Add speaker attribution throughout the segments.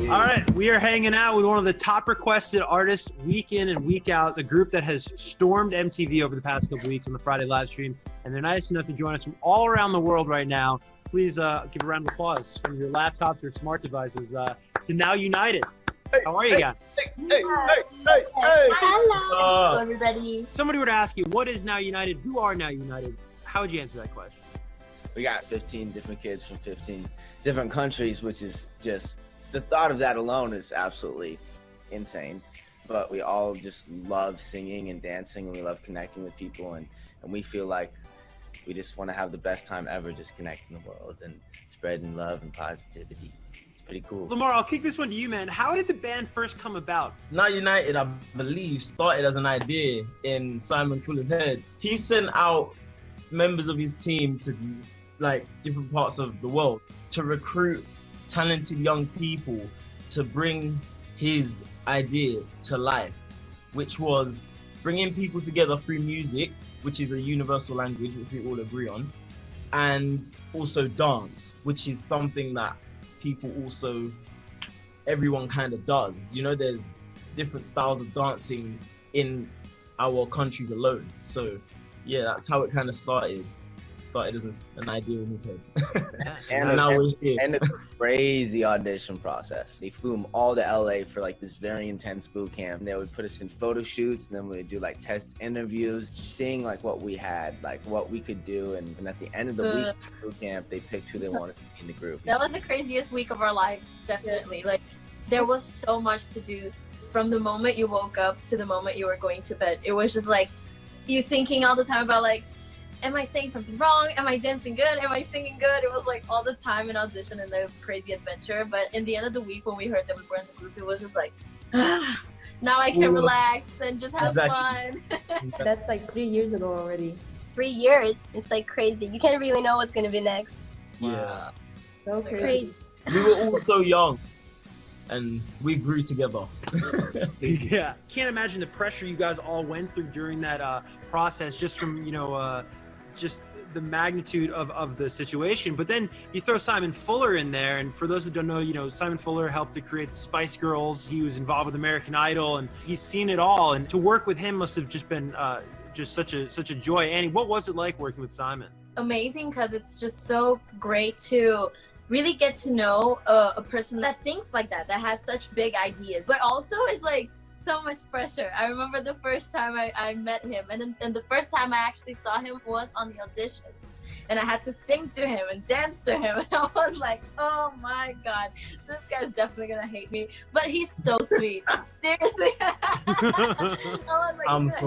Speaker 1: All right, we are hanging out with one of the top requested artists week in and week out, the group that has stormed MTV over the past couple weeks on the Friday live stream, and they're nice enough to join us from all around the world right now. Please give a round of applause from your laptops or smart devices to Now United. How are you guys?
Speaker 2: Hey.
Speaker 3: Hello, everybody.
Speaker 1: Somebody were to ask you, what is Now United? Who are Now United? How would you answer that question?
Speaker 2: We got 15 different kids from 15 different countries, which is just, the thought of that alone is absolutely insane. But we all just love singing and dancing, and we love connecting with people, and we feel like we just want to have the best time ever just connecting the world and spreading love and positivity. It's pretty cool.
Speaker 1: Lamar, I'll kick this one to you, man. How did the band first come about?
Speaker 4: Now United, I believe, started as an idea in Simon Fuller's head. He sent out members of his team to different parts of the world to recruit talented young people to bring his idea to life, which was bringing people together through music, which is a universal language, which we all agree on, and also dance, which is something that everyone kind of does. You know, there's different styles of dancing in our countries alone. So yeah, that's how it kind of started. Started as an idea in his head.
Speaker 2: and a crazy audition process. They flew them all to LA for this very intense boot camp. They would put us in photo shoots, and then we would do test interviews, seeing what we had, what we could do, and at the end of the week of boot camp, they picked who they wanted to be in the group.
Speaker 3: That was the craziest week of our lives, definitely. There was so much to do from the moment you woke up to the moment you were going to bed. It was just you thinking all the time about am I saying something wrong? Am I dancing good? Am I singing good? It was all the time an audition and a crazy adventure. But in the end of the week, when we heard that we were in the group, it was just now I can relax and just have fun.
Speaker 5: That's 3 years ago already.
Speaker 6: 3 years. It's crazy. You can't really know what's gonna be next.
Speaker 4: Yeah.
Speaker 5: So crazy.
Speaker 4: We were all so young, and we grew together.
Speaker 1: Yeah, can't imagine the pressure you guys all went through during that process, just from just the magnitude of the situation. But then you throw Simon Fuller in there, and for those who don't know, Simon Fuller helped to create the Spice Girls. He was involved with American Idol, and he's seen it all. And to work with him must have just been just such a joy. Annie, what was it like working with Simon?
Speaker 3: Amazing, because it's just so great to really get to know a person that thinks like that has such big ideas, but also is so much pressure. I remember the first time I met him, and the first time I actually saw him was on the auditions, and I had to sing to him and dance to him, and I was like, oh my god, this guy's definitely gonna hate me, but he's so sweet. Seriously. I was
Speaker 4: I'm
Speaker 3: not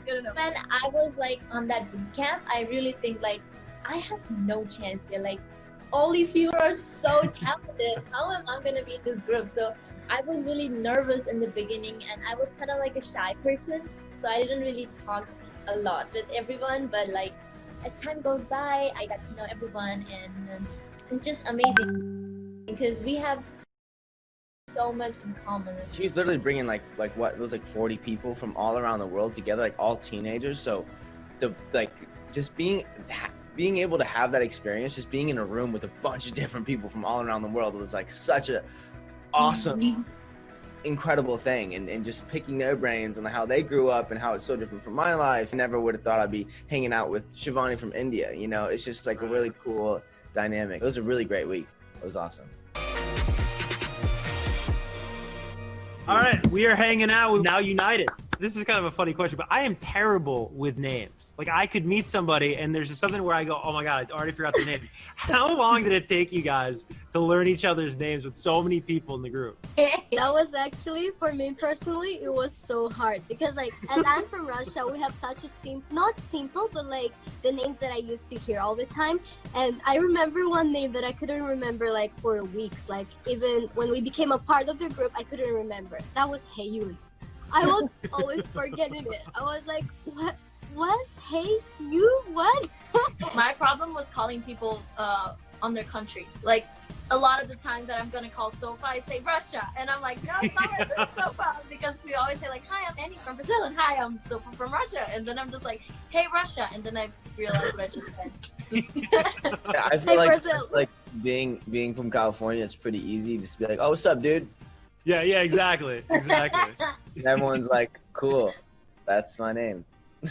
Speaker 3: good enough.
Speaker 7: When I was on that boot camp, I really think I have no chance here. All these people are so talented. How am I gonna be in this group? So I was really nervous in the beginning, and I was kind of a shy person, so I didn't really talk a lot with everyone. But as time goes by, I got to know everyone, and it's just amazing because we have so much in common.
Speaker 2: He was literally bringing what it was 40 people from all around the world together, all teenagers. So just being able to have that experience, just being in a room with a bunch of different people from all around the world, was such a awesome, incredible thing, and just picking their brains on how they grew up and how it's so different from my life. I never would have thought I'd be hanging out with Shivani from India. It's just a really cool dynamic. It was a really great week. It was awesome.
Speaker 1: All right, we are hanging out with Now United. This is kind of a funny question, but I am terrible with names. I could meet somebody and there's just something where I go, oh my God, I already forgot their name. How long did it take you guys to learn each other's names with so many people in the group?
Speaker 6: That was actually, for me personally, it was so hard because as I'm from Russia, we have such a not simple, but the names that I used to hear all the time. And I remember one name that I couldn't remember for weeks. Even when we became a part of the group, I couldn't remember. That was Heyun. I was always forgetting it. I was like, what? Hey, you, what?
Speaker 3: My problem was calling people on their countries. A lot of the times that I'm gonna call Sofa, I say Russia, and I'm like, no, sorry, this is Sofa, because we always say hi, I'm Annie from Brazil, and hi, I'm Sofa from Russia, and then I'm just like, hey, Russia, and then I
Speaker 7: real-life Russian fan.
Speaker 2: Yeah, I feel
Speaker 6: Hey,
Speaker 2: like
Speaker 6: Brazil.
Speaker 2: like being from California, it's pretty easy just to be like, oh, what's up, dude?
Speaker 1: Yeah, exactly. Exactly.
Speaker 2: And everyone's like, cool, that's my name.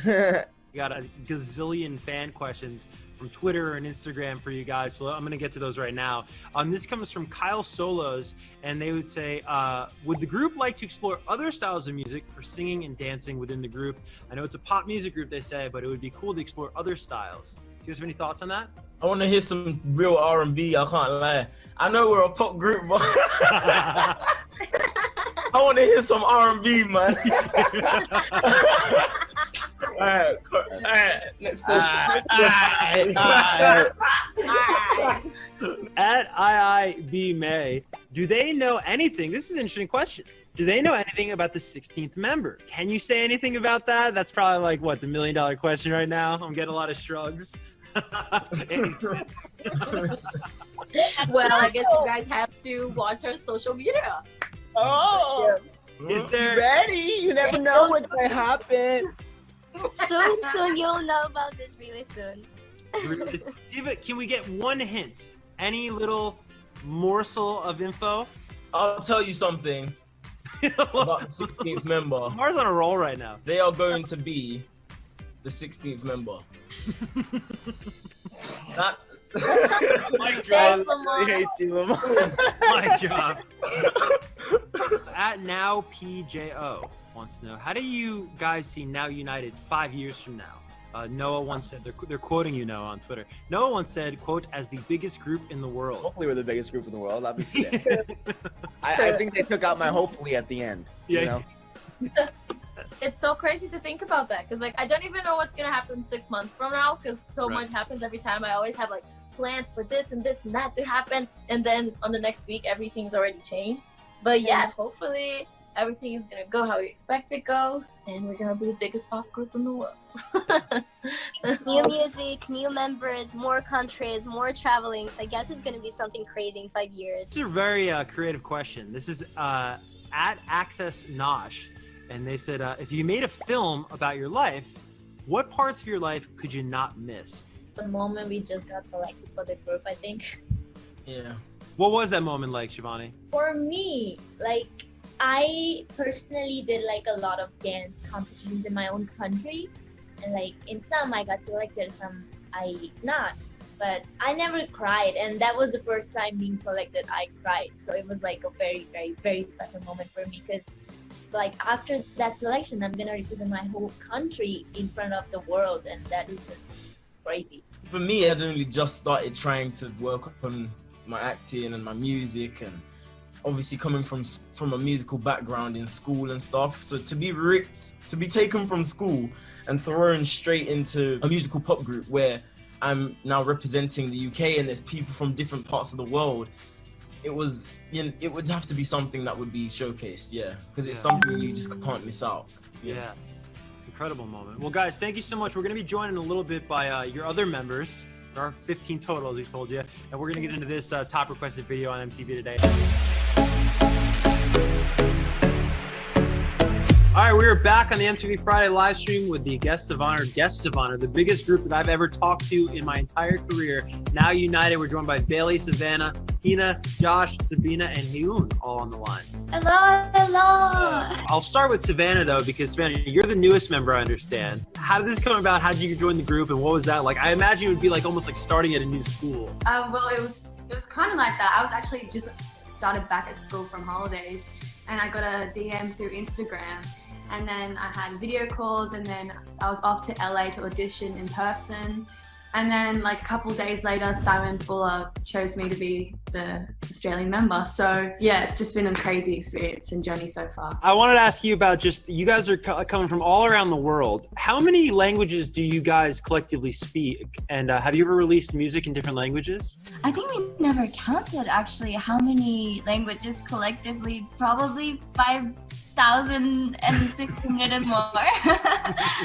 Speaker 1: We got a gazillion fan questions from Twitter and Instagram for you guys, so I'm going to get to those right now. This comes from Kyle Solos, and they would say, would the group like to explore other styles of music for singing and dancing within the group? I know it's a pop music group, they say, but it would be cool to explore other styles. Do you guys have any thoughts on that?
Speaker 4: I want to hear some real R&B. I can't lie. I know we're a pop group, but I want to hear some R&B, man. Alright, next question.
Speaker 1: At IIB May, do they know anything? This is an interesting question. Do they know anything about the 16th member? Can you say anything about that? That's probably like, what, the $1 million question right now? I'm getting a lot of shrugs.
Speaker 3: Well, I guess you guys have to watch our social media.
Speaker 2: Oh,
Speaker 1: Is there...
Speaker 2: ready? You never know what might happen.
Speaker 6: Soon you'll know about this really soon.
Speaker 1: Can we get one hint? Any little morsel of info?
Speaker 4: I'll tell you something about the 16th member.
Speaker 1: Mars on a roll right now.
Speaker 4: They are going to be the 16th member. That.
Speaker 1: Mic drop.
Speaker 3: Thanks, Lamar.
Speaker 2: I hate you, Lamar.
Speaker 1: Mic drop. At Now PJO wants to know, how do you guys see Now United 5 years from now? Noah once said, they're quoting you, Noah, on Twitter. Noah once said, quote, as the biggest group in the world.
Speaker 2: Hopefully we're the biggest group in the world. That'd be sick. I think they took out my hopefully at the end.
Speaker 1: Yeah.
Speaker 2: You know?
Speaker 3: It's so crazy to think about that, because like I don't even know what's gonna happen 6 months from now, because so
Speaker 1: Right.
Speaker 3: much happens every time. I always have like plans for this and that to happen, and then on the next week everything's already changed. But yeah, hopefully everything is gonna go how we expect it goes, and we're gonna be the biggest pop group in the world.
Speaker 6: New music, new members, more countries, more traveling. So I guess it's gonna be something crazy in 5 years.
Speaker 1: This is a very creative question. This is at Access Nosh, and they said, if you made a film about your life, what parts of your life could you not miss?
Speaker 7: The moment we just got selected for the group, I think.
Speaker 4: Yeah.
Speaker 1: What was that moment like, Shivani?
Speaker 7: For me, like I personally did like a lot of dance competitions in my own country, and like in some I got selected, some I not. But I never cried, and that was the first time being selected I cried. So it was like a very, very, very special moment for me, because like after that selection, I'm gonna represent my whole country in front of the world, and that is just crazy.
Speaker 4: For me, I'd only just started trying to work on my acting and my music, and obviously coming from a musical background in school and stuff. So to be taken from school and thrown straight into a musical pop group where I'm now representing the UK and there's people from different parts of the world, it was, you know, it would have to be something that would be showcased, yeah, because it's something you just can't miss out.
Speaker 1: Yeah. Incredible moment. Well, guys, thank you so much. We're going to be joined in a little bit by your other members. There are 15 total, as we told you. And we're going to get into this top requested video on MTV today. All right, we are back on the MTV Friday live stream with the Guests of Honor, the biggest group that I've ever talked to in my entire career. Now United, we're joined by Bailey, Savannah, Hina, Josh, Sabina, and Hyun, all on the line.
Speaker 6: Hello.
Speaker 1: I'll start with Savannah, though, because Savannah, you're the newest member, I understand. How did this come about? How did you join the group, and what was that like? I imagine it would be like almost like starting at a new school.
Speaker 8: Well, it was kind of like that. I was actually just started back at school from holidays, and I got a DM through Instagram. And then I had video calls, and then I was off to LA to audition in person. And then like a couple of days later, Simon Fuller chose me to be the Australian member. So yeah, it's just been a crazy experience and journey so far.
Speaker 1: I wanted to ask you about just, you guys are coming from all around the world. How many languages do you guys collectively speak? And have you ever released music in different languages?
Speaker 9: I think we never counted actually how many languages collectively, probably 5,600 and more.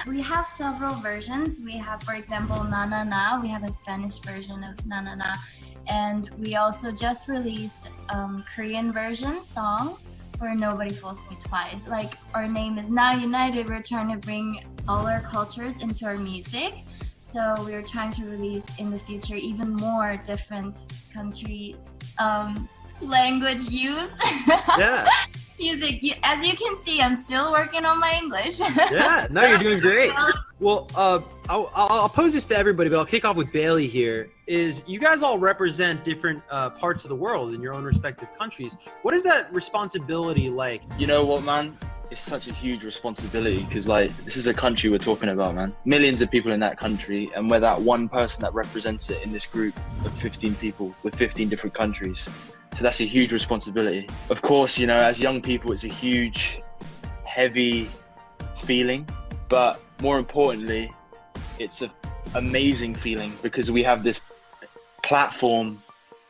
Speaker 9: We have several versions. We have, for example, Na Na Na. We have a Spanish version of Na Na Na. And we also just released Korean version song for Nobody Fools Me Twice. Like, our name is Now United. We're trying to bring all our cultures into our music. So we're trying to release in the future even more different country language used.
Speaker 1: Yeah.
Speaker 9: Music. As you can see, I'm still working on my English.
Speaker 1: Yeah, no, you're doing great. Well, I'll pose this to everybody, but I'll kick off with Bailey here. Is you guys all represent different parts of the world in your own respective countries. What is that responsibility like?
Speaker 10: You know what, man? It's such a huge responsibility because, like, this is a country we're talking about, man. Millions of people in that country, and we're that one person that represents it in this group of 15 people with 15 different countries. So that's a huge responsibility. Of course, you know, as young people, it's a huge, heavy feeling, but more importantly, it's an amazing feeling because we have this platform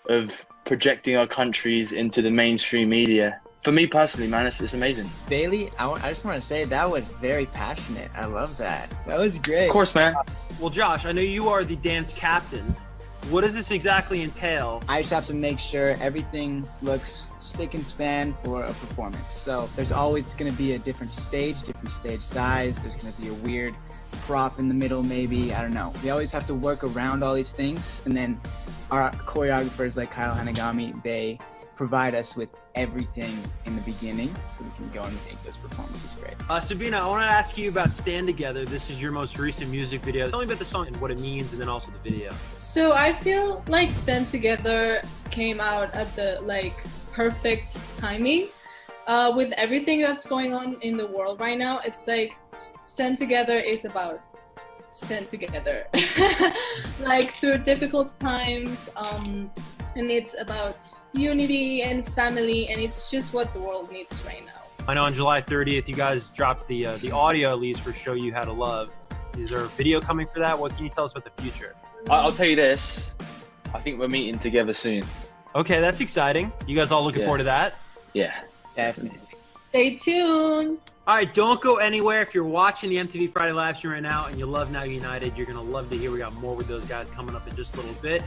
Speaker 10: of projecting our countries into the mainstream media. For me personally, man, it's amazing.
Speaker 11: Bailey, I just want to say that was very passionate. I love that. That was great.
Speaker 10: Of course, man.
Speaker 1: Well, Josh, I know you are the dance captain. What does this exactly entail?
Speaker 11: I just have to make sure everything looks spick and span for a performance. So there's always going to be a different stage size. There's going to be a weird prop in the middle, maybe. I don't know. We always have to work around all these things. And then our choreographers like Kyle Hanagami, they provide us with everything in the beginning so we can go and make those performances great.
Speaker 1: Sabina, I want to ask you about Stand Together. This is your most recent music video. Tell me about the song and what it means, and then also the video.
Speaker 12: So I feel like Stand Together came out at the perfect timing. With everything that's going on in the world right now, it's like Stand Together is about stand together. Like through difficult times, and it's about unity and family, and it's just what the world needs right now.
Speaker 1: I know on July 30th, you guys dropped the audio at least for Show You How to Love. Is there a video coming for that? What can you tell us about the future?
Speaker 10: I'll tell you this. I think we're meeting together soon.
Speaker 1: Okay, that's exciting. You guys all looking forward to that?
Speaker 10: Yeah.
Speaker 11: Definitely.
Speaker 12: Stay tuned.
Speaker 1: All right, don't go anywhere. If you're watching the MTV Friday live stream right now and you love Now United, you're going to love to hear we got more with those guys coming up in just a little bit.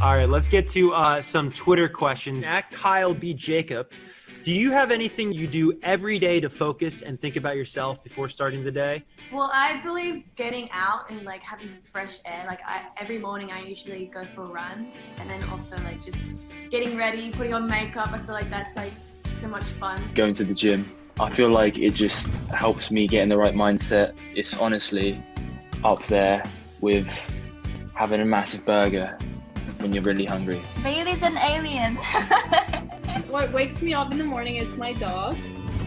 Speaker 1: All right, let's get to some Twitter questions. At Kyle B. Jacob, do you have anything you do every day to focus and think about yourself before starting the day?
Speaker 8: Well, I believe getting out and having fresh air. Every morning I usually go for a run, and then also just getting ready, putting on makeup. I feel like that's so much fun.
Speaker 10: Going to the gym. I feel like it just helps me get in the right mindset. It's honestly up there with having a massive burger when you're really hungry.
Speaker 9: Bailey's an alien.
Speaker 12: What wakes me up in the morning, it's my dog,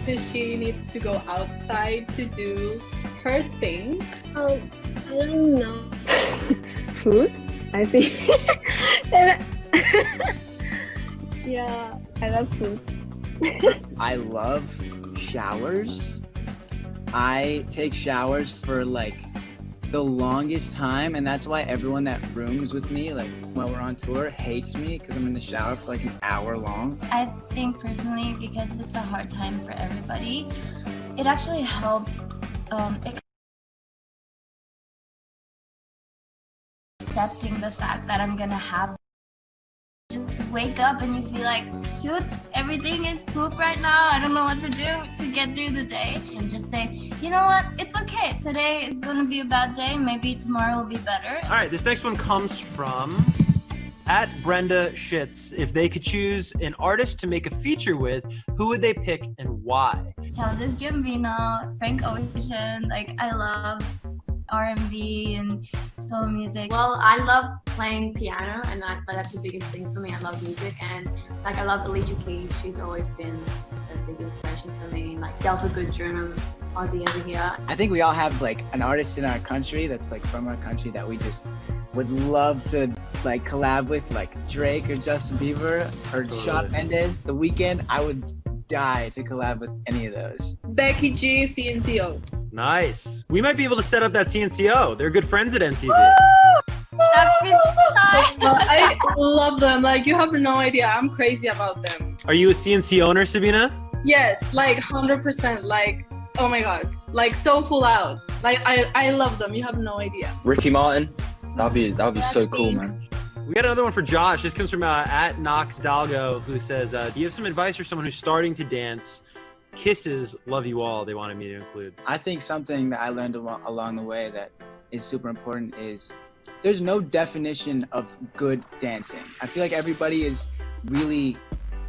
Speaker 12: because she needs to go outside to do her thing.
Speaker 5: I don't know. Food, I think. Yeah, I love food.
Speaker 11: I love showers. I take showers for the longest time, and that's why everyone that rooms with me while we're on tour hates me, because I'm in the shower for an hour long.
Speaker 9: I think personally, because it's a hard time for everybody, it actually helped accepting the fact that I'm gonna have just wake up and you feel like, shoot, everything is poop right now. I don't know what to do to get through the day. And just say, you know what, it's okay. Today is gonna be a bad day. Maybe tomorrow will be better.
Speaker 1: All right, this next one comes from at Brenda Schitz. If they could choose an artist to make a feature with, who would they pick and why?
Speaker 9: Childish Gambino, Frank Ocean, I love R&B and soul music.
Speaker 8: Well, I love playing piano, and that's the biggest thing for me. I love music, and I love Alicia Keys. She's always been a big inspiration for me. Delta Goodrum, Aussie over here.
Speaker 11: I think we all have an artist in our country that's from our country that we just would love to collab with, Drake or Justin Bieber or Shawn Mendes. The Weeknd. I would die to collab with any of those.
Speaker 12: Becky G, CNCO.
Speaker 1: Nice. We might be able to set up that CNCO. They're good friends at MTV.
Speaker 12: I love them. You have no idea. I'm crazy about them.
Speaker 1: Are you a CNC owner, Sabina?
Speaker 12: Yes, 100%. Oh my god, so full out. I love them. You have no idea.
Speaker 10: Ricky Martin. That'd be so cool, man.
Speaker 1: We got another one for Josh. This comes from at Knox Dalgo, who says, do you have some advice for someone who's starting to dance Kisses, love you all, they wanted me to include.
Speaker 11: I think something that I learned along the way that is super important is there's no definition of good dancing. I feel like everybody is really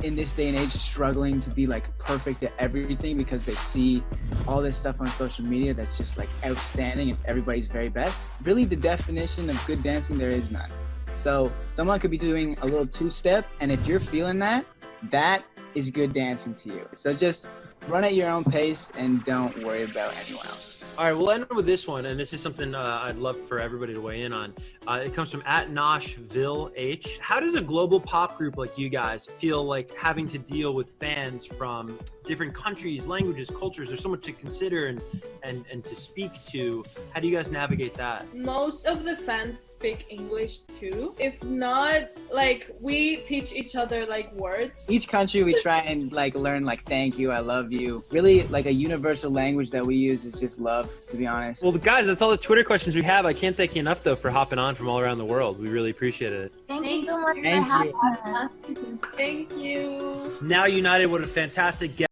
Speaker 11: in this day and age struggling to be like perfect at everything because they see all this stuff on social media that's just like outstanding. It's everybody's very best. Really, the definition of good dancing, there is none. So someone could be doing a little two-step, and if you're feeling that, that is good dancing to you. So just run at your own pace and don't worry about anyone else.
Speaker 1: All right, we'll end with this one, and this is something I'd love for everybody to weigh in on. It comes from @NoshvilleH. How does a global pop group like you guys feel like having to deal with fans from different countries, languages, cultures? There's so much to consider and to speak to. How do you guys navigate that?
Speaker 12: Most of the fans speak English too. If not, like we teach each other like words.
Speaker 11: Each country we try and like learn like thank you, I love you. Really, like a universal language that we use is just love, to be honest.
Speaker 1: Well, guys, that's all the Twitter questions we have. I can't thank you enough, though, for hopping on from all around the world. We really appreciate it.
Speaker 9: Thank you so much for
Speaker 11: Thank you.
Speaker 9: having us.
Speaker 12: Thank you.
Speaker 1: Now United, what a fantastic guest.